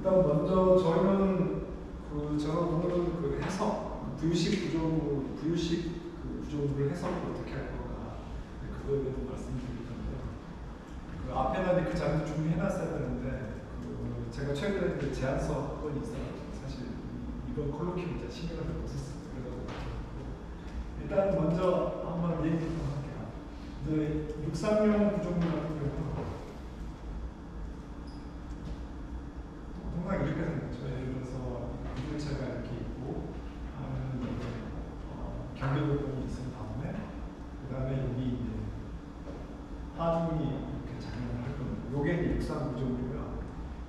일단 먼저 저희는 저는 오늘은 그 해석, 부유식 구조물 해석을 어떻게 할 건가 그거에 대해서 말씀드릴 건데요. 그 앞에는 그 자료도 준비해놨어야 되는데 제가 최근에 그 제안서 학번이 있어가지고 사실 이번 컬로키를 진짜 신경을 못했어요. 일단 먼저 한번 얘기부터 할게요. 이제 630 구조물 같은 경우는 항상 이렇게 생겼죠. 예를 들어서 구조체가 이렇게 있고 경계 조건이 있은 다음에 그 다음에 여기 이제 하중이 이렇게 작용을 할 겁니다. 요게 630 구조물이고요.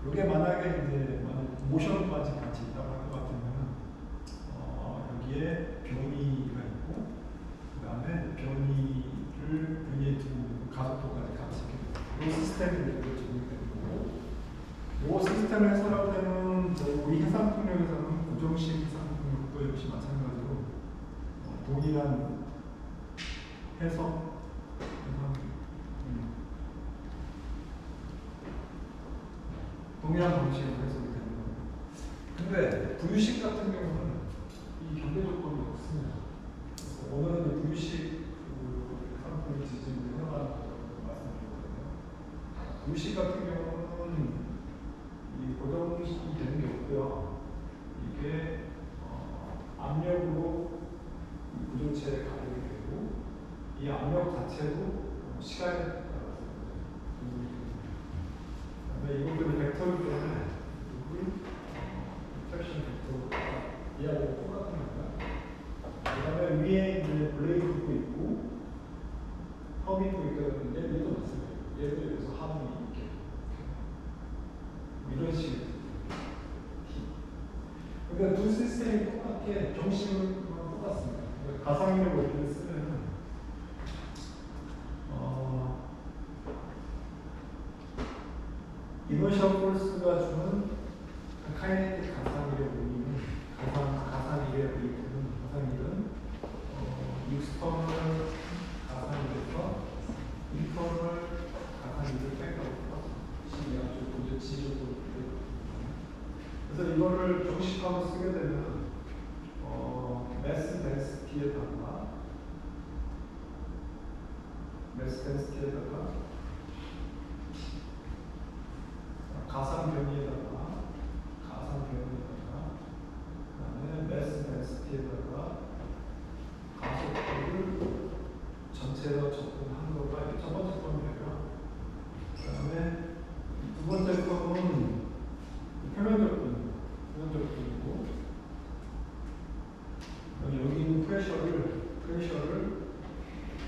요게 만약에 이제 모션까지 같이 있다고 할 것 같으면 여기에 변이가 있고 그 다음에 변이의 두 가속도까지 같이 이렇게 이 시스템이 적용이 되는 거고 이 시스템을 해석할 때는 우리 해상풍력에서는 고정식 해상풍력도 역시 마찬가지로 동일한 해석 동일한 방식으로 해석이 되는 거예요. 근데 부유식 같은 경우는 이 경계 조건이 없습니다. 그래서 오늘은 부유식 해상풍력 지진을 해석하는 말씀드렸거든요. 부유식 같은 경우는 이 고정식이 되는 게 없고요. 이게 압력으로 이 구조체에 가동이 되고 이 압력 자체도 시간에 따라서 분분이 됩니다. 그다음에 이것들이 벡터이기 때문에 리프렉션 벡터 이하고 똑같은 겁니다. 그다음에 위에 이제 블레이드도 있고 허빙도 있거든요. 얘도 마찬가지예요. 얘도 여기서 하중이 이렇게 이런 식으로. 그러니까 두 시스템이 똑같게 정식은 똑같습니다. 그러니까 가상력 원리를 쓰면 이너셜 폴스가 주는 카이네틱 가상력의 원리는 가상력은 익스터널 가상력에서 인터널 가상력을 뺀다고 시기하고 지적으로 그래서 이거를 정식하고 쓰게 되면 매스 덴시티에다가 가상 변이에다가 그다음에 매스 덴시티에다가 가속도를 전체로 접근한 거가 이게 첫 번째 건이고요. 그다음에 두 번째 건은 표면 접근이고 여기 있는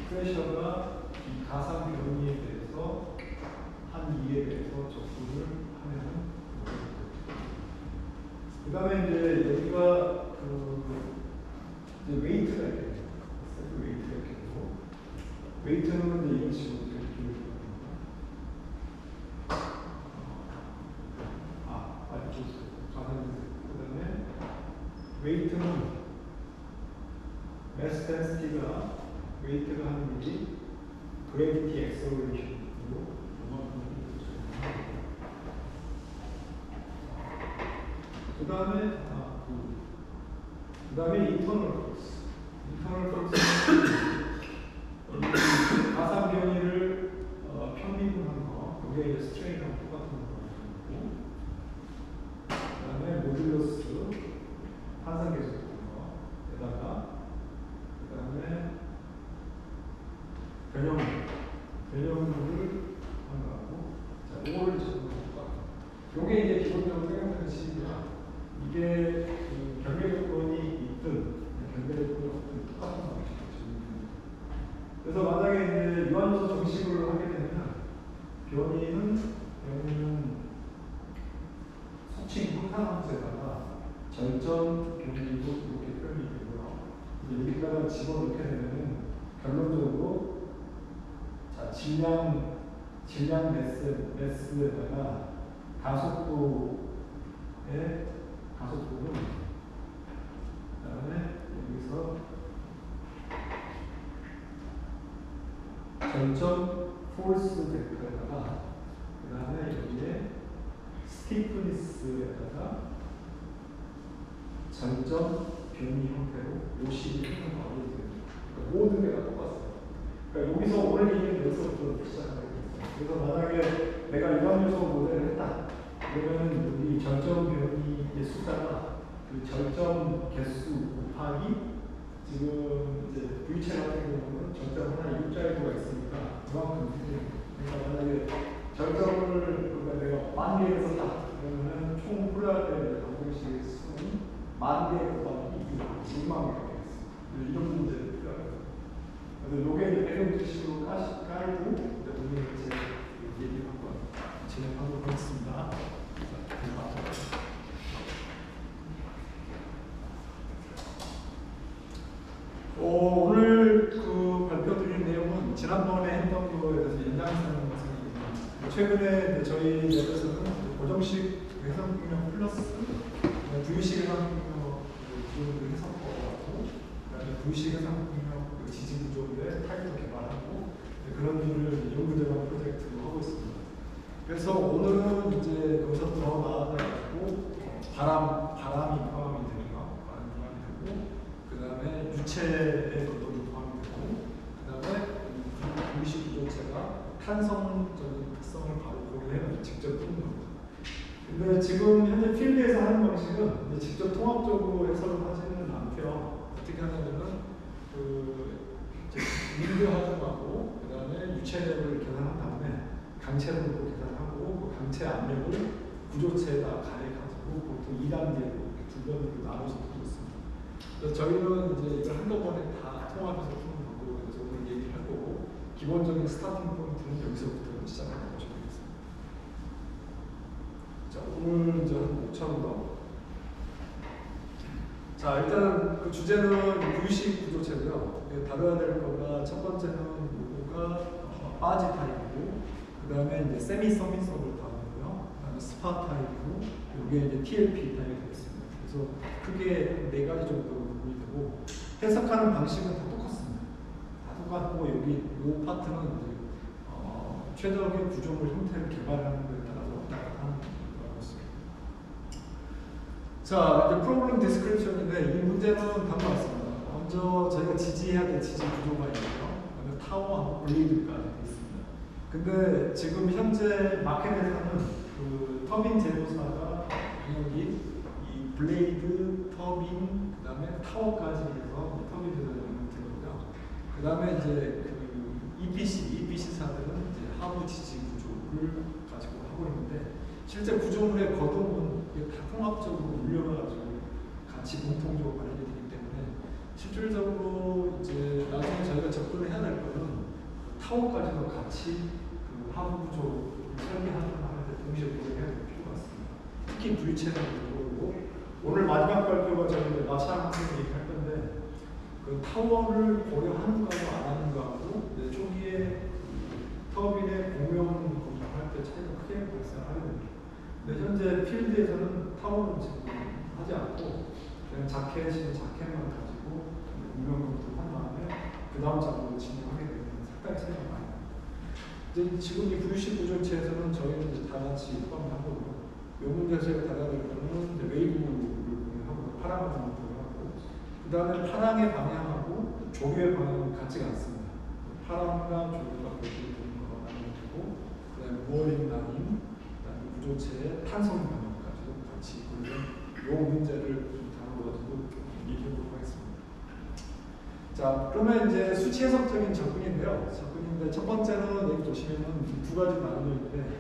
프레셔가 이 가상 변이에 대해서 한 2에 대해서 접근을 하면은 그 다음에 이제 여기가 이제 웨이트가 이렇게 돼요. 웨이트가 이렇게 되고 웨이트는 이제 이런 식으로 이렇게 기울여줍니다. 그 다음에 웨이트는 매스 덴시티가 웨이트가 하는 일이 그래비티 액셀러레이션으로 그 다음에 인터널 폴스는 가상 변이를 편미분한 거, 그게 이제 스트레인하고 똑같은 거고, 그 다음에 모듈러스 환상 계속 거에다가 그 다음에 변형물을 한거하고 자, 이거를 적용할까? 요게 이제 기본적으로 생각하는 식이야. 이게 경계 조건이 있든 경계 조건이 없든 똑같은 방식이죠. 그래서 만약에 이제 유한도수 정식으로 하게 되면 변이는 수칭 항상함수에다가 절전 변이도 이렇게 표현이 되고요. 여기다가 집어넣게 되면 결론적으로 자 질량 매스에다가 가속도는 그다음에 여기서 전점 포스 벡터에다가 그다음에 여기에 스티프니스에다가 여기다가 절점 변이 형태로 요 식이 형성하게 됩니다. 그러니까 모든 게 다 똑같아요. 그러니까 여기서 오늘 얘기는 여기서부터 시작하게 됩니다. 그래서 만약에 내가 일반요소 모델을 했다. 그러면 여기 절점 변이의 숫자가 그 절점 개수 곱하기 지금 이제 V체 같은 경우는 절점 하나 6자리가 있으니까 그만큼 틀립니다. 그러니까 만약에 절점을 그러니까 내가 10,000개를 썼다. 그러면은 총 풀어야 될 방정식의 수는 10,000개 곱하기 2만 개가 되겠습니다. 이런 문제를 풀어요. 그래서 요게 배경 지식으로 깔고 오늘 제 얘기를 한번 진행하도록 하겠습니다. 오늘 그 발표드린 내용은 지난번에 했던 거에 대해서 연장선입니다. 최근에 저희 랩에서는 고정식 해상폭력 플러스 V식 해상폭력 구조를 해석하고 그다음에 V식 해상폭력 지지구조의 타입을 개발하고 그런 일을 연구대상 프로젝트로 하고 있습니다. 그래서 오늘은 이제 여기서 더 나아가지고 바람이 포함이 되는가, 바람이 포함이 되고, 그 다음에 유체의 것도 포함이 되고, 그 다음에 V식 구조체가 탄성적인 특성을 바로 고려해서 직접 푸는 겁니다. 근데 지금 현재 필드에서 하는 방식은 이제 직접 통합적으로 해석을 하지는 않고요. 어떻게 하냐면은 윈드 하중하고 그 다음에 유체력을 계산한 다음에 강체력으로 계산하고 그 강체 압력을 구조체에다 가해가지고 보통 2단계로 두 번으로 나눠서 풀고 있습니다. 그래서 저희는 이제 이걸 한꺼번에 다 통합해서 푸는 거고 그래서 오늘 얘기를 할 거고 기본적인 스타팅 포인트는 여기서부터 시작하는 것이 되겠습니다. 자, 오늘 이제 한 5차원 더. 자, 일단 그 주제는 V식 구조체고요. 다뤄야 될 거가 첫 번째는 요거가 바지 타입이고, 그 다음에 이제 세미 서밋업을 다루고요. 그 다음에 스파 타입이고, 요게 이제 TLP 타입이 되겠습니다. 그래서 크게 4가지 정도로 구분이 되고, 해석하는 방식은 다 똑같습니다. 다 똑같고, 여기 요 파트는 이제 최적의 구조물 형태를 개발하는 것에 따라서 왔다 갔다 하는 거라고 했습니다. 자, 이제 프로그램 디스크립션인데 이 문제는 답이 왔습니다. 먼저 저희가 지지해야 될 지지 구조가 있고요. 그다음에 타워하고 블레이드까지 되어 있습니다. 근데 지금 현재 마켓에서는 그 터빈 제조사가 여기 이 블레이드, 터빈, 그다음에 타워까지 해서 터빈 제조사가 되고요. 그다음에 이제 그 EPC사들은 이제 하부 지지 구조를 가지고 하고 있는데 실제 구조물의 거동은 다 통합적으로 물려가지고 같이 공통적으로 관리되기 때문에 실질적으로 이제 나중에 저희가 접근을 해야 될 거는 타워까지도 같이 그 하부 구조를 설계하는데 동시에 고려해야 될 필요가 있습니다. 특히 V체는 그거고 오늘 마지막 발표가 저희 마차 학생이 얘기할 건데 그 타워를 고려하는 거하고 안 하는 거하고 초기에 터빈의 공명 검사할 때 차이가 크게 발생하게 됩니다. 근데 현재 필드에서는 타워는 지금 하지 않고 그냥 자켓만 가지고 공명 검사를 한 다음에 그 다음 작업을 진행하게 되는 색깔 차이가 많이 납니다. 이제 지금 이 V식 구조체에서는 저희는 이제 다 같이 포함하고 이 문제에서 저희가 다뤄야 될 거는 이제 웨이브를 하고 파랑을 하고 그 다음에 파랑의 방향하고 조류의 방향은 같지가 않습니다. 파랑과 조류가 결국에 되는 거가 나뉘고 그 다음에 무어링 라인, 그 다음에 구조체의 탄성 방향까지도 같이 이 문제를 좀 다뤄가지고 얘기해보도록 하겠습니다. 자, 그러면 이제 수치 해석적인 접근인데요. 첫 번째는 여기 보시면은 두 가지 나누어 있는데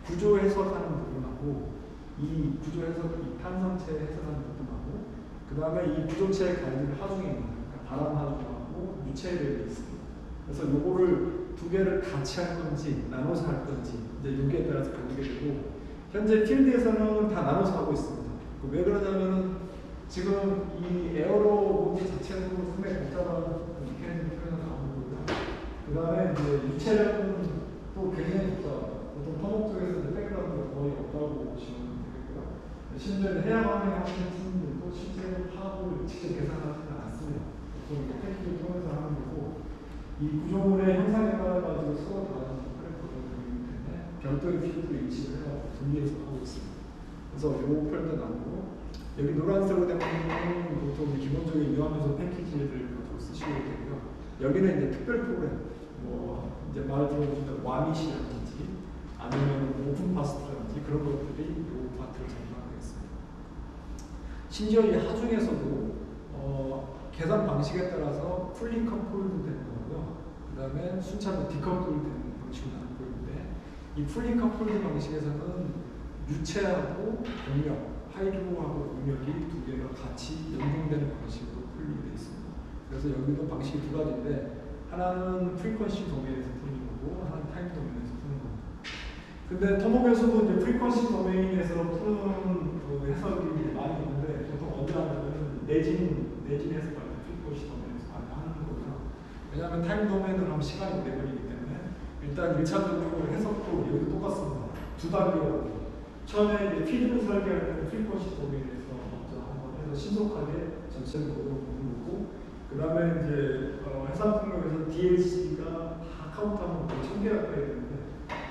구조 해석하는 부분하고 이 구조 해석, 이 탄성체 해석하는 부분하고 그 다음에 이 구조체의 관리를 하중입니다. 그러니까 바람 하중하고 유체를 있습니다. 그래서 요거를 두 개를 같이 할 건지 나눠서 할 건지 이제 여기에 따라서 가지게 되고 현재 필드에서는 다 나눠서 하고 있습니다. 왜 그러냐면은 지금 이 에어로 모드 자체는 상당히 복잡한 메커니즘 표현을 나오는 거고요. 그 다음에 이제 유체력은 또 굉장히 복잡합니다. 보통 토목 쪽에서 이제 백그라운드가 거의 없다고 보시면 되겠고요. 심지어 해양 환경하시는 분들도 실제 파악을 직접 계산하지는 않습니다. 보통 테크닉을 통해서 하는 거고 이 구조물의 형상에 따라 가지고 서로 다른 그래프가 되기 때문에 별도의 필드를 인식을 해서 분리해서 하고 있습니다. 그래서 요 폴더 나오고 여기 노란색으로 된 거는 보통 기본적인 유화면서 패키지를 보통 쓰시게 되고요. 여기는 이제 특별 프로그램, 뭐 이제 말 들어보시면 와밋이라든지 아니면 오픈 파스트라든지 그런 것들이 요 파트를 장악하겠습니다. 심지어 이 하중에서도 계산 방식에 따라서 풀리 컴플도 되는 거고요. 그 다음에 순차로 디컴플 되는 방식으로 나누고 있는데 이 풀리 컴플 방식에서는 유체하고 동력, 하이드로하고 동력이 두 개가 같이 연동되는 방식으로 풀리되어 있습니다. 그래서 여기도 방식이 두 가지인데 하나는 프리퀀시 도메인에서 푸는 거고 하나는 타임 도메인에서 푸는 겁니다. 근데 토목에서도 이제 프리퀀시 도메인에서 푸는 그 해석이 많이 있는데 보통 언제 하냐면 내진에서 말하는 프리퀀시 도메인에서 많이 하는 거고요. 왜냐하면 타임 도메인을 하면 시간이 오래 걸리기 때문에 일단 1차적으로 해석도 여기도 똑같습니다. 두 단계로 처음에 이제 피드를 설계할 때는 프리퀀시 도메인에서 먼저 한번 해서 신속하게 전체를 보는 거고 그 다음에 이제 해상 통역에서 DLC가 다 카운트하면 1000개 가까이 되는데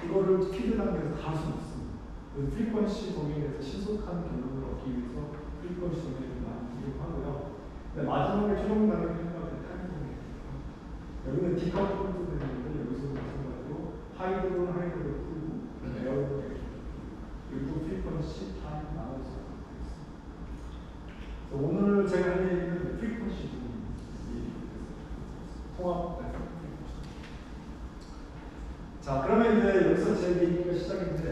이거를 피드 단계에서 다 할 수는 없습니다. 그래서 프리퀀시 도메인에서 신속한 결론을 얻기 위해서 프리퀀시 도메인을 많이 이용하고요. 마지막에 최종 단계를 생각할 때 타임 도메인입니다. 여기는 디카운트도 되는데 여기서 마찬가지로 하이드로는 하이드로를 풀고 에어로는 그리고 프리퀀시 타임 나눠서 있습니다. 오늘 제가 할 얘기는 프리퀀시 통합. 자, 그러면 이제 여기서 제 얘기가 시작인데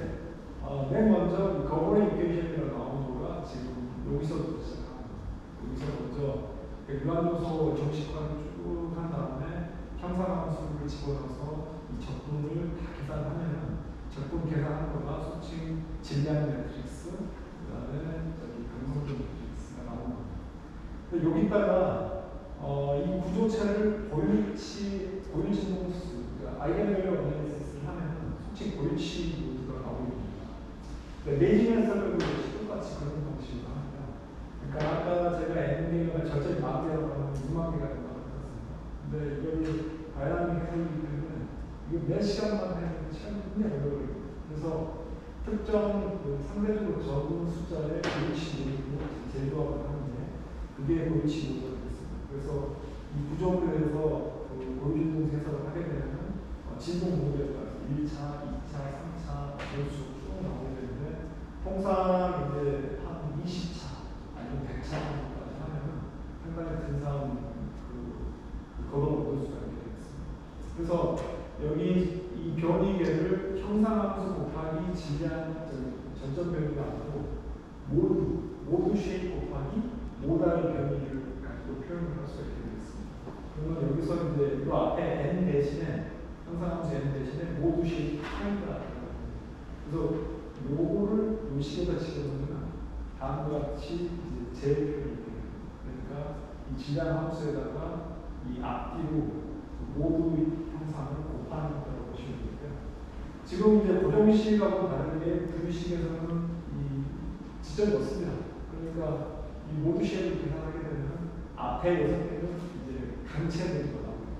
맨 먼저 거버링 이퀘이션이라고 나오는 거가 지금 여기서부터 시작합니다. 여기서 먼저 유한요소 정식화를 쭉 한 다음에 형상함수를 집어넣어서 이 적분을 다 계산하면 적분 계산한 거가 수칭 질량 매트릭스, 그 다음에 강성도 매트릭스가 나오는 겁니다. 근데 여기다가 이 구조체를 고일치 공수, 그러니까 아이겐밸류 어널리시스를 하면 수칭 고일치 모드가 나오게 됩니다. 내지면서도 똑같이 그런 방식으로 합니다. 그러니까 아까 제가 N개가 절대 만 개라고 하면 6만 개가 된다고 했습니다. 근데 이걸 다양하게 해석이기 때문에 이거 몇 시간만 해도 시간이 굉장히 오래 걸려요. 그래서 특정 상대적으로 적은 숫자의 고일치 모드로 재조합을 하는데 그게 고일치 모드가 되겠습니다. 그래서 이 구조물에 대해서 고일치 해석을 하게 되면 진동 모드에 따라서 1차, 2차, 3차 이런 식으로 쭉 나오게 되는데 통상 이제 한 20차 아니면 100차 정도까지 하면 상당히 근사한 거동을 얻을 수가 있게 되겠습니다. 그래서 여기 이 변이계를 형상함수 곱하기 질량 전점 변이가 아니고 모두 쉐입 곱하기 모달 변이를 가지고 표현을 할 수가 있게 되겠습니다. 그러면 여기서 이제 이 앞에 n 대신에 형상함수 n 대신에 모두 쉐입 하이가 그래서 요거를 요 식에다 집어넣으면 다음과 같이 이제 제 표현이 됩니다. 그러니까 이 질량 함수에다가 이 앞뒤로 모두 형상을 곱하는 거라고 보시면 되고요. 지금 이제 고정식하고 다르게 부유식에서는 이 지점이 없습니다. 그러니까 이 모두 쉐입을 계산하게 되면 앞에 6개는 이제 강체 모드가 나옵니다.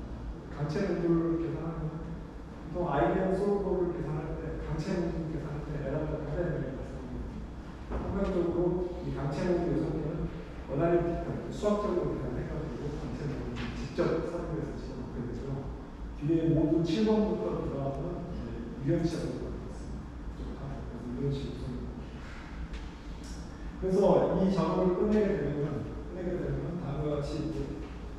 강체 모드를 계산하면 보통 아이디어 솔버를 계산할 때 강체 모드를 계산할 때 에러가 굉장히 많이 발생합니다. 통상적으로 이 강체 모드 6개는 어나리틱한 수학적으로 계산해가지고 강체 모드를 직접 사용해서 집어넣게 되죠. 뒤에 모두 7번부터 들어가면 유형치가 들어가겠습니다. 그래서 이런 식으로. 그래서 이 작업을 끝내게 되면 다음과 같이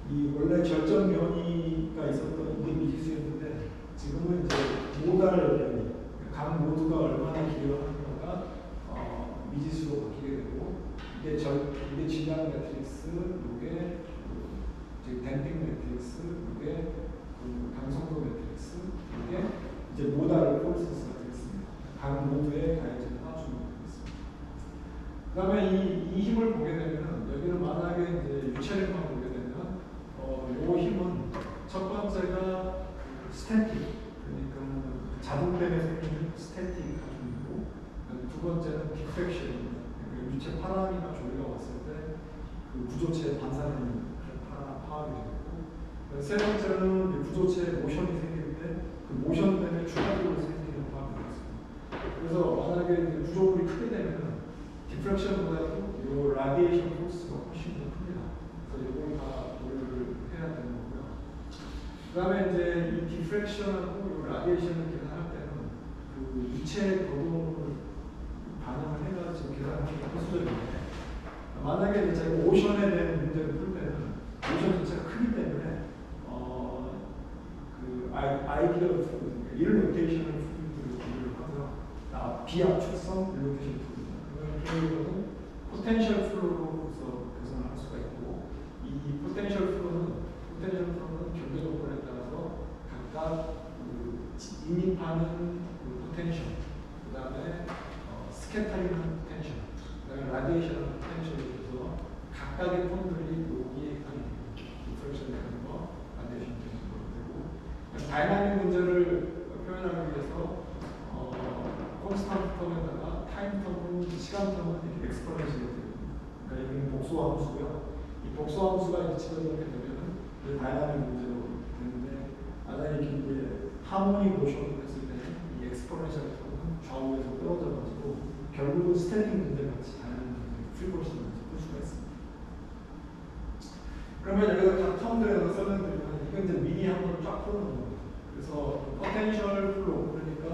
이 원래 결정 변이가 있었던 이게 미지수였는데 지금은 이제 모달 변이, 각 모두가 얼마나 기여하는가가 미지수로 바뀌게 되고 이게 질량 매트릭스, 이게 댐핑 매트릭스, 이게 강성도 매트릭스, 이게 이제 모달 폴스가 되겠습니다. 각 모두의 가해점과 주목이 되겠습니다. 그 다음에 이 힘을 보게 되면 여기는 만약에 이제 유체력만 보게 되면 이 힘은 첫 번째가 스태틱, 그러니까 자동됨에 생기는 스태틱 가중이고 두 번째는 디펙션입니다. 그러니까 유체 파람이나 조리가 왔을 때 그 구조체의 반사되는 파악이 되고 세 번째는 구조체에 모션이 생길 때 그 모션 때문에 추가적으로 생기는 파악이 되겠습니다. 그래서 만약에 구조물이 크게 되면 디프렉션보다도 이 라디에이션 포스가 훨씬 더 큽니다. 그래서 이걸 다 고려를 해야 되는 거고요. 그 다음에 이제 이 디프렉션하고 이 라디에이션을 계산할 때는 그 유체 거동을 반영을 해가지고 계산하는 게 필수적인데, 만약에 이제 제가 오션에 대한 문제를 풀 때는 오션 자체가 크기 때문에 그 아이디어 풀, 일로테이션을 풀을 하고요. 비압축성 일로테이션 풀입니다. 그러면 포텐셜 플로우로서 계산을 할 수가 있고, 이 포텐셜 플로우는 경계 조건에 따라서 각각 그 인입하는 그 포텐셜, 그 다음에 스캐터링하는 포텐셜, 그 다음에 라디에이션하는 포텐셜에 대해서 각각의 폼들이 여기에 해당이 됩니다. 디프렉션 되는 거, 라디에이션 되는 거 되고, 다이나믹 문제를 표현하기 위해서 콘스턴트 텀에다가 타임 텀은, 시간 텀은 이렇게 엑스포넨셜이 되거든요. 그러니까 여기는 복수 함수고요. 이 복수 함수가 이제 집어넣게 되면은 다이나믹 문제로 되는데, 만약에 이제 하모닉 모션을 했을 때는 이 엑스포넨셜 텀은 좌우에서 떨어져가지고 결국은 스탠딩 문제 같이 다이나믹 문제, 프리볼스 문제 풀 수가 있습니다. 그러면 여기서 각 텀들에서 설명드리면 이건 이제 미리 한번 쫙 풀어놓는 겁니다. 그래서 포텐셜 플로우, 그러니까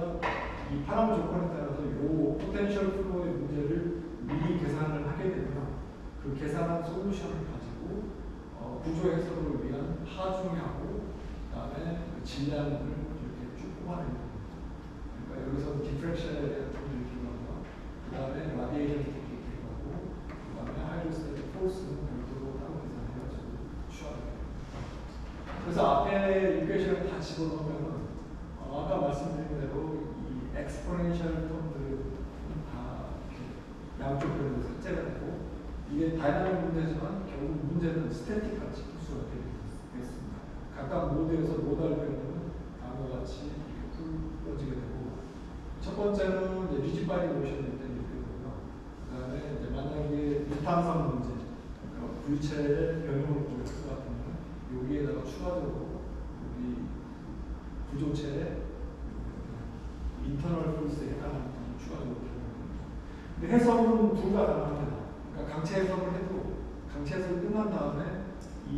이 파람 조건에 따라서 이 포텐셜 플로우의 문제를 미리 계산을 하게 되면 그 계산한 솔루션을 가지고 구조 해석을 위한 하중하고, 그 다음에 그 질량을 이렇게 쭉 뽑아내는 겁니다. 그러니까 여기서 디프렉션에 대한 톤을 기록하고, 그 다음에 라디에이션 테크닉 기록하고, 그 다음에 하이드로스태틱 포스는 별도로 따로 계산해가지고 추가합니다. 그래서 앞에 이퀘이션을 다 집어넣으면 아까 말씀드린 대로 이 엑스포넨셜 텀들은 다 양쪽 변으로 삭제가 되고, 이게 다이나믹 문제지만 결국 문제는 스태틱 같이 풀 수가 되겠습니다. 각각 모드에서 모달 변은 다음과 같이 풀어지게 되고, 첫 번째는 이제 리지바디 모션일 때 이렇게 되고요. 그 다음에 이제 만약에 유탄성 문제, 그러니까 물체의 변형을 보였을 것 같으면 여기에다가 추가적으로 우리 구조체의 인터널 포스에 해당하는 부분을 추가적으로 들어갑니다. 근데 해석은 둘 다 가능합니다. 그러니까 강체 해석을 해도 강체 해석이 끝난 다음에 이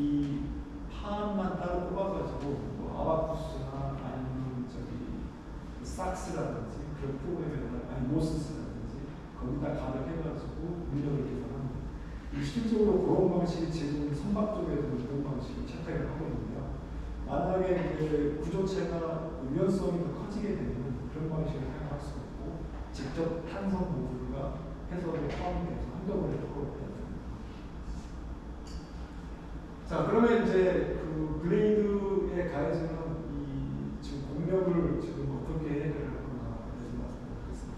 파만 따로 뽑아가지고 뭐 아바쿠스나 아니면 저기 삭스라든지 그런 프로그램에다가, 아니 모스스라든지 거기다 가득해가지고 물력을 계산합니다. 실질적으로 그런 방식이 지금 선박 쪽에서는 그런 방식을 채택을 하고 있는데요. 만약에 그 구조체가 유연성이 더 커지게 되면 그런 방식을 사용할 수 있고, 직접 탄성 모듈과 해석을 포함해서 한꺼번에 풀어야 됩니다. 자, 그러면 이제 그 블레이드에 가해지는 이 지금 공력을 지금 어떻게 해결을 하거나 대해서 말씀드리겠습니다.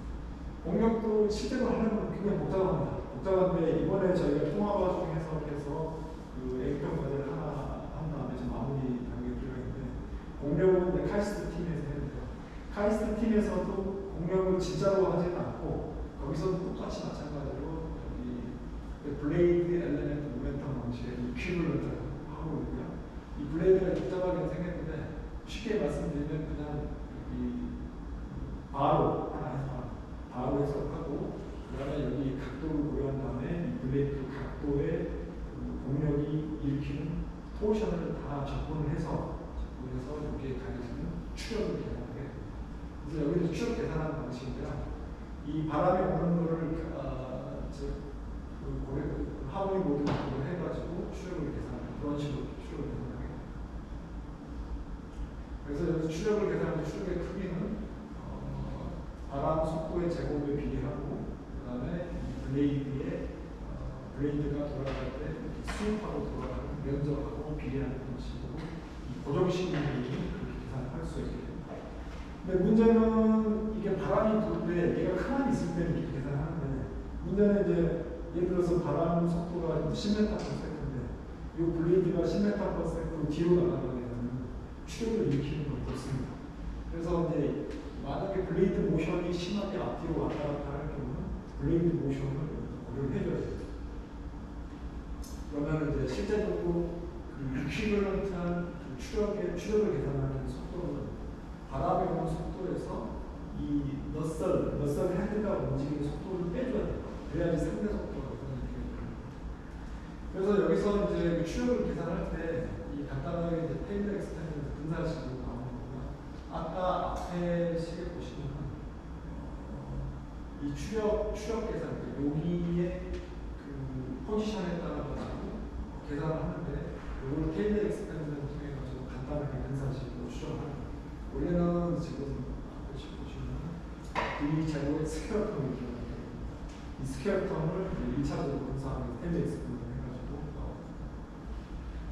공력도 실제로 하려면 굉장히 복잡합니다. 복잡한데 이번에 저희가 통합과정 해석해서 그 A평 과제를 하나 한 다음에 좀 마무리 단계에 들어가는데, 공력은 카이스트 팀에서 했는데요. 카이스트 팀에서도 공력을 진짜로 하지는 않고 거기서도 똑같이 마찬가지로 여기 블레이드 엘레멘트 모멘텀 방식의 이퀴블런트를 하고 있고요. 이 블레이드가 복잡하게 생겼는데 쉽게 말씀드리면 그냥 여기 바로 하나 해서 바로 해석하고, 그 다음에 여기 각도를 고려한 다음에 이 블레이드 각도의 공력이 일으키는 토션을 다 접근을 해서 여기에 가해지는 추력을 계산하게 됩니다. 그래서 여기서 추력 계산하는 방식이라 이 바람이 오는 거를 하모닉 모듈로 해가지고 추력을 계산하는 그런 식으로 추력을 계산하게 됩니다. 그래서 여기서 추력을 계산할 때 추력의 크기는 바람 속도의 제곱에 비례하고, 그 다음에 블레이드가 돌아갈 때 스윙하고 돌아가는 면적하고 비례하는 식으로 이 고정식이 그렇게 계산할 수 있게 됩니다. 근데 문제는 이게 바람이 불 때 얘가 가만히 있을 때 이렇게 계산하는데, 문제는 이제 예를 들어서 바람 속도가 10m/s인데 이 블레이드가 10m/s로 뒤로 나가게 되면 추력을 일으키는 건 없습니다. 그래서 이제 만약에 블레이드 모션이 심하게 앞뒤로 왔다 갔다 할 경우는 블레이드 모션을 고려를 해줘야 됩니다. 그러면 이제 실제적으로 그 이퀴벌런트한 추력을 계산하는 속도는 바람이 오는 속도에서 이 너썰 헤드가 움직이는 속도를 빼줘야 돼요. 그래야지 상대 속도가 이렇게. 그래서 여기서 이제 추력을 계산할 때 이 간단하게 이제 테일러 익스펜션을 분사식으로 나오는 거고요. 아까 앞에 시계 보시면 이 추력 계산, 여기에 그 포지션에 따라 가지고 계산을 하는데 이걸 테일러 익스펜션을 통해 가지고 간단하게 분사식으로 추정하는 거예요. 원래는 지금 보시면 이 제곱의 스퀘어텀이 들어가요. 이 스퀘어텀을 1차적으로 분사하면 테일러 익스펜션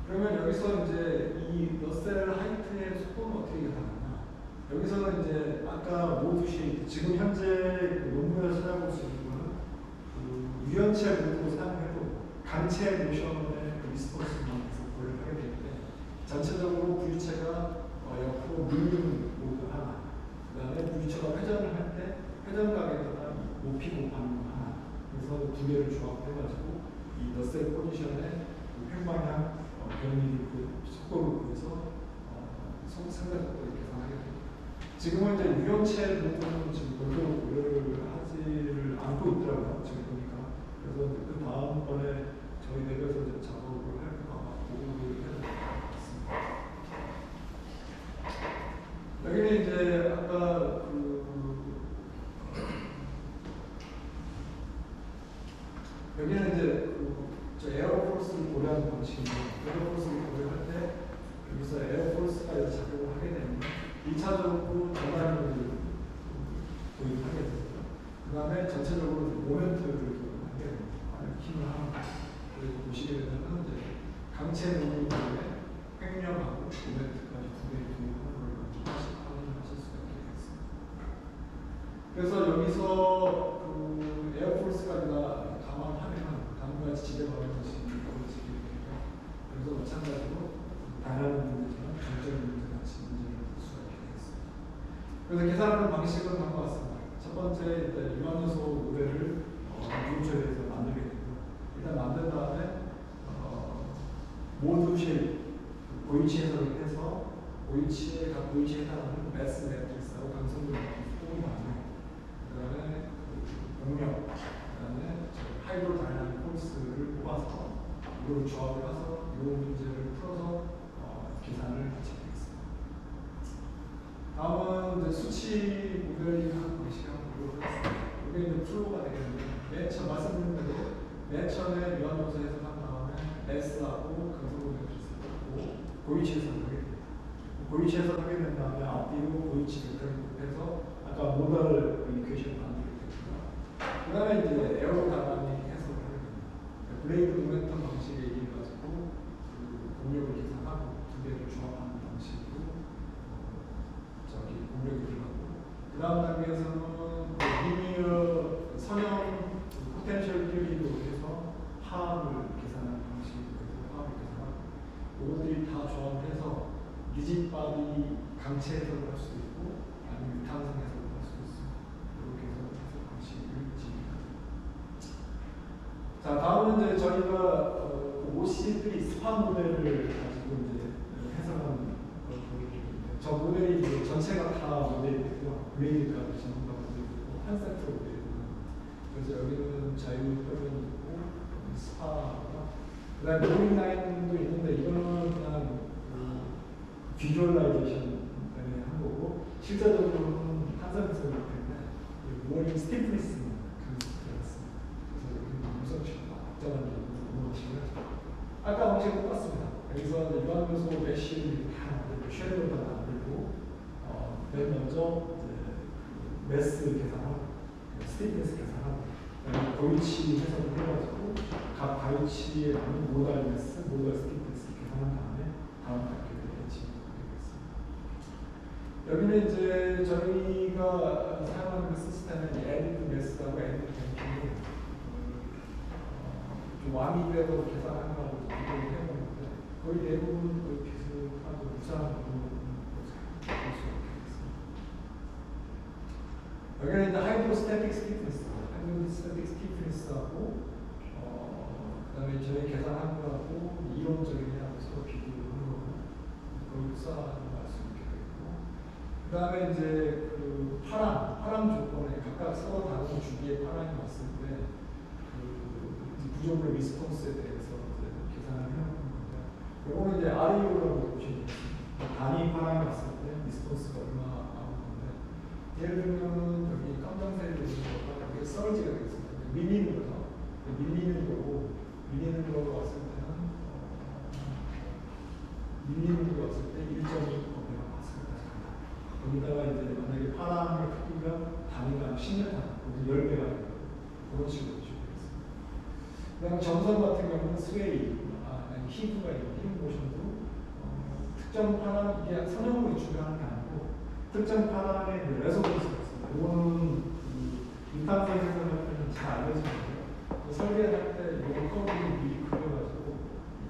그러면 여기서 이제 이 러셀 하이트의 속도는 어떻게 계산하냐? 여기서는 이제 아까 모드 쉐이트, 지금 현재 그 논문에서 찾아볼 수 있는 거는 그 유연체 모드로 사용해도 강체 모션의 그 리스폰스만 계속 고려를 하게 되는데 전체적으로 부유체가 옆으로 밀리는 모드 하나, 그 다음에 부유체가 회전을 할 때 회전각에다가 높이 곱하는 거 하나, 그래서 두 개를 조합해가지고 이 러셀 포지션의 횡방향 변이 속도를 구해서 상대 속도를 계산하게 됩니다. 지금은 이제 유연체 부분은 지금 별도로 고려를 하지를 않고 있더라고요. 지금 보니까. 그래서 그 다음번에 저희 랩에서 이제 작업을 할까 아마 보고를 해야 될 것 같습니다. 여기는 이제 아까 여기는 이제 에어포스를 고려하는 방식인데 에어포스를 고려할 때 여기서 에어포스가 작용을 하게 되면 1차적으로 전달을 도입하게 되고요. 그 다음에 전체적으로 모멘트를 도입하게 됩니다. 힘을 하는 그리고 보시게 되면 이제 강체 능력의 횡령하고 모멘트까지 두 개를 도입하는 걸 확인하실 수가 있겠습니다. 그래서 여기서 그 에어포스까지가 감안하면 다음과 같이 지배받는 것이 이루어지게 되고요. 그래서 마찬가지로 다양한 문제지만 정적인 문제 같이 문제를 볼 수가 있게 되겠습니다. 그래서 계산하는 방식은 다음과 같습니다. 첫 번째 유한요소 모델을 부유체에서 만들게 되고요. 일단 만든 다음에 모두 쉐입 보이치 해석을 해서 각 보이치에 해당하는 매스 매트릭스하고 강성도 소금이 나와요. 그 다음에 공력, 그 다음에 하이드로 다이나믹 폴스를 뽑아서 이걸 조합을 해서 이 문제를 풀어서 계산을 마치게 되겠습니다. 다음은 이제 수치 모델링하는 방식을 한번 보도록 하겠습니다. 이게 이제 플로우가 되겠는데 맨 처음 말씀드린 대로 맨 처음에 유한요소 해석한 다음에 S하고 강성도 매트릭스를 뽑고 고이치 해석을 하게 됩니다. 고이치 해석하게 된 다음에 앞뒤로 고이치 벡터를 곱해서 아까 모달 이퀘이션을 만들게 되고요. 그 다음에 이제 에어로다이나믹 해석을 하게 됩니다. 블레이드 모멘텀 방식에 의해 가지고 그 공력을 계산하고 두 개를 조합하는 방식으로 공력이 들어가고 그 다음 단계에서는 리니어 선형 포텐셜 띠리로 해서 파악을 계산하는 방식으로 해서 파악을 계산하고 이것들이 다 조합해서 리짓 바디 강체 해석을 할 수 있고 아니면 유탄성 해석을 할 수 있습니다. 이렇게 해서 해석 방식을 진행합니다. 자, 다음은 이제 저희가 OC3 스파 모델을 가지고 이제 해석하는 걸 보여드리는데 저 모델이 이제 전체가 다 모델이고요. 블레이드까지 전부 다 모델이고 한 세트로 모델이고요. 그래서 여기는 자유표현이 있고 스파가 그 다음에 로잉 라인도 있는데 이거는 그냥 비주얼라이제이션 때문에 한 거고 실제적으로는 한산에서 그렇기 때문에 로잉 스티프니스는 그런 스티프였습니다. 그래서 여기는 무선식과 악정한 방식을 아까 방식은 똑같습니다. 여기서 유한요소 메쉬를 다 만들고 쉐도를 다 만들고 맨 먼저 매스 계산하고 스티프니스 계산하고 그다음에 고이치 해석을 해가지고 각 가이치에 맞는 모달 매스, 모달 스티프니스 계산한 다음에 다음 단계를 진행하겠습니다. 여기는 이제 저희가 사용하는 그 시스템은 엔드 매스하고 엔드 뱅킹을 좀 와미대로 계산하는 거하고 비교를 해보는데 거의 대부분 거의 비슷하고 유사한 부분을 볼 수 있겠습니다. 여기는 이제 하이드로스태틱 스티프니스, 하이드로스태틱 스티프니스하고 그 다음에 저희 계산한 거하고 이론적인 거하고 서로 비교를 하는 거고 거의 유사한 걸 알 수 있게 되고 그 다음에 이제 그 파랑 조건에 각각 서로 다른 주기의 파랑이 왔을 때 그 구조물의 리스폰스에 대해서 이제 계산을 해놓은 건데, 요거는 이제 REO라고 보시면 되겠습니다. 단위 파랑이 왔을 때 리스폰스가 얼마 나오는 건데, 예를 들면 여기 깜장색이 되는 거가 이게 서지가 되겠습니다. 밀리는 거죠. 밀리는 거고, 밀리는 거가 왔을 때는 밀리는 거 왔을 때 1.2%가 왔습니다. 거기다가 이제 만약에 파랑의 크기가 단위가 10m, 10배가 되고 그런 식으로 보시면 되겠습니다. 그다음 점선 같은 경우는 스웨이, 히브가 있는 히브 모션도 특정 파랑, 이게 선형으로 유출하는 게 아니고 특정 파랑의 그 레소넌스가 있습니다. 이거는 유탄성에서 할 때는 잘 알려진 거예요. 설계할 때 이걸 커브를 미리 그려가지고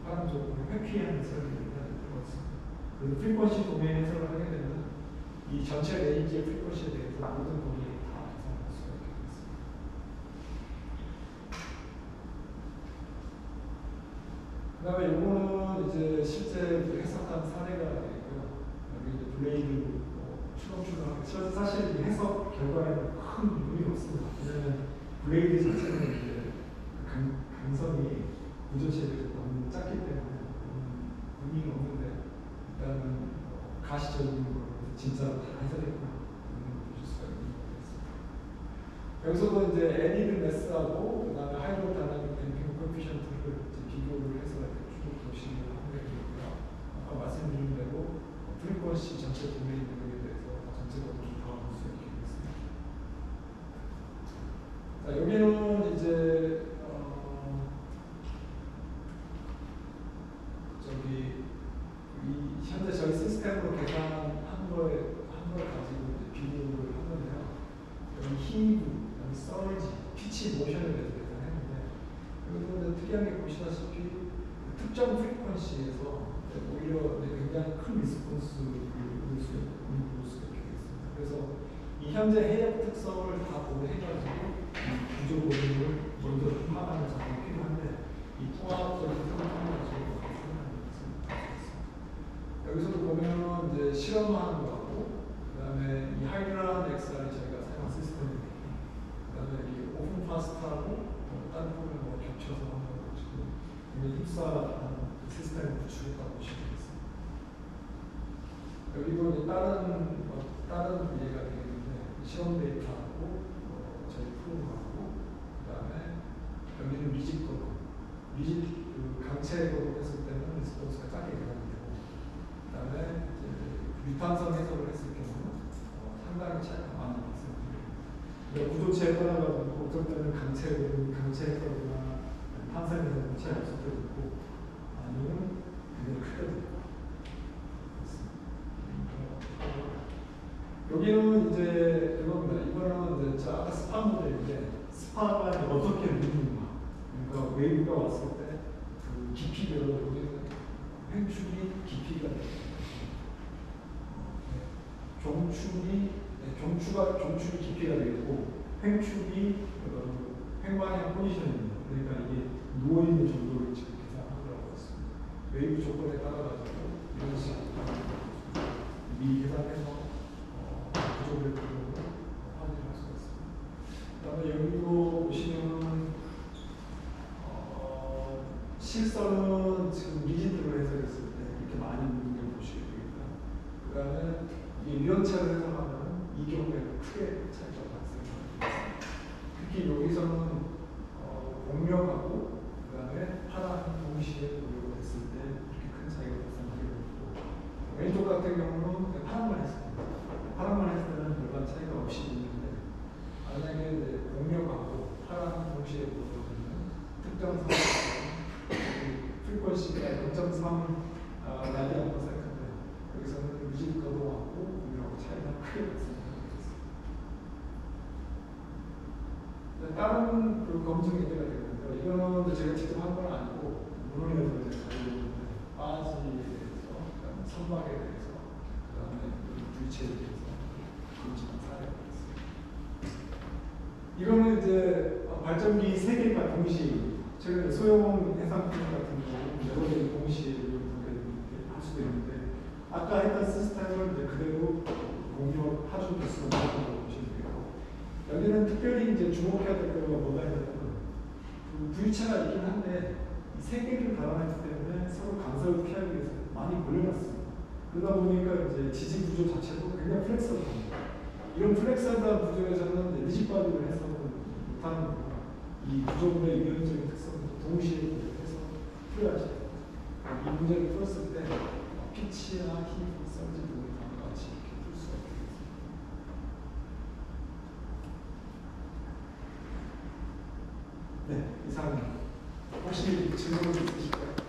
파랑 쪽으로 회피하는 설계를 해야 될 것 같습니다. 그래서 프리퀀시 도메인 해석을 하게 되면 이 전체 레인지의 프리퀀시에 대해서 모든 범위에 다 계산할 수가 있게 되겠습니다. 그 다음에 요거는 이제 실제 해석한 사례가 되고요. 여기 이제 블레이드 추렁추렁하게, 사실 이 해석 결과에는 큰 의미가 없습니다. 왜냐하면 블레이드 자체는 이제 강성이 구조체에 비해서 너무 작기 때문에 의미가 없는데, 일단은 가시적인 걸 진짜로 다 해석했구나 보실 수가 있는 거겠습니다. 여기서도 이제 애니드 매스하고 그다음에 하이드로다이나믹 댐핑 코에피션트를 비교를 해서 쭉 보시는 방법이고요. 아까 말씀드린 대로 프리퀀시 전체 도메인 능력에 대해서 전체적으로 좀 다뤄볼 수 있게 되겠습니다. 자, 여기는 이제 이 현재 저희 시스템으로 계산한 걸 가지고 이제 비교를 하는데요. 여기 히브, 여기 서지, 피치 모션에 대해서 계산했는데, 여기서 특이한 게 보시다시피 특정 프리퀀시에서 오히려 굉장히 큰 리스폰스를 볼 수 있게 되겠습니다. 그래서 이 현재 해역 특성을 다 고려해가지고 이 구조 모델을 먼저 파악하는 작업이 필요한데, 이 통합적인 상황을 가지고 여기서도 보면 이제 실험하는 거하고, 그 다음에 이 하이드라는 XR이 저희가 사용한 시스템이고, 그 다음에 이 오픈 파스타하고 다른 부분을 겹쳐서 한번 지금 흡사한 시스템을 구축했다고 보시면 되겠습니다. 여기도 이제 다른 예가 되겠는데, 실험 데이터하고 저희 프로그램하고, 그 다음에 여기는 리짓 거동, 강체 거동했을 때는 리스폰스가 작게 계산이 되고, 그 다음에 유탄성 해석을 했을 경우는 상당히 차이가 많이 발생합니다. 구조체에 따라가지고 어떤 때는 강체 해석이나 탄성 해석은 차이가 없을 때도 있고, 아니면 굉장히 크게 되고 여기는 이제 그겁니다. 이거는 이제 아까 스파 모델인데, 스파가 어떻게 누르는가, 그러니까 웨이브가 왔을 때 그 깊이별로 여기는 횡축이 깊이가 종축이 깊이가 되고, 횡축이 횡방향 포지션입니다. 그러니까 이게 누워 있는 정도를 지금 계산한 거라고 했습니다. 웨이브 조건에 따라가지고 이런 식으로 미리 계산해서 구조를 확인할 수가 있습니다. 그다음에 여기도 보시면 실선은 지금 미지드로 해석했을 때 이렇게 많이 묻는 걸 보시게 되겠다. 그 다음에 이 유연체를 해석하면 이 경우에는 크게 차이가 발생합니다. 특히 여기서는 공력하고 그 다음에 파랑 동시에 고려가 됐을 때 이렇게 큰 차이가 발생하게 되고, 왼쪽 같은 경우는 파랑만 했을 때, 파랑만 했을 때는 별반 차이가 없이 있는데, 만약에 공력하고 파랑 동시에 고려가 되면 특정 상황에서 프리퀀시가 0.3 라디안으로 생각하는데, 여기서는 리짓 거동하고 공력하고 차이가 크게 발생합니다. 다른 그 검증 예제가 되는데요. 이거는 제가 직접 한 건 아니고 문헌에서 이제 가지고 바지에 대해서, 그다음에 선박에 대해서, 그다음에 불체에 대해서 검증한 사례가 있습니다. 이거는 이제 발전기 3개가 동시에 최근에 소형 해상품 같은 경우 여러 개의 동시에 할 수도 있는데, 아까 했던 시스템을 이제 그대로 공유 하중 개수로 만든다고 보시면 되고, 여기는 특별히 이제 주목해야 될 거가 뭐가 있냐면 그 부유체가 있긴 한데 이 세 개를 달아놨기 때문에 서로 간섭을 피하기 위해서 많이 걸려놨습니다. 그러다 보니까 이제 지지 구조 자체도 굉장히 플렉서블합니다. 이런 플렉서블한 구조에서는 리지바디를 해석을 못하는 거고 이 구조물의 유연적인 특성도 동시에 해서 풀어야지. 이 문제를 풀었을 때 피치나 힘, 썰지 등을 다 같이 이렇게 풀 수가 있겠습니다. 네, 이상 혹시 질문 있으실까요?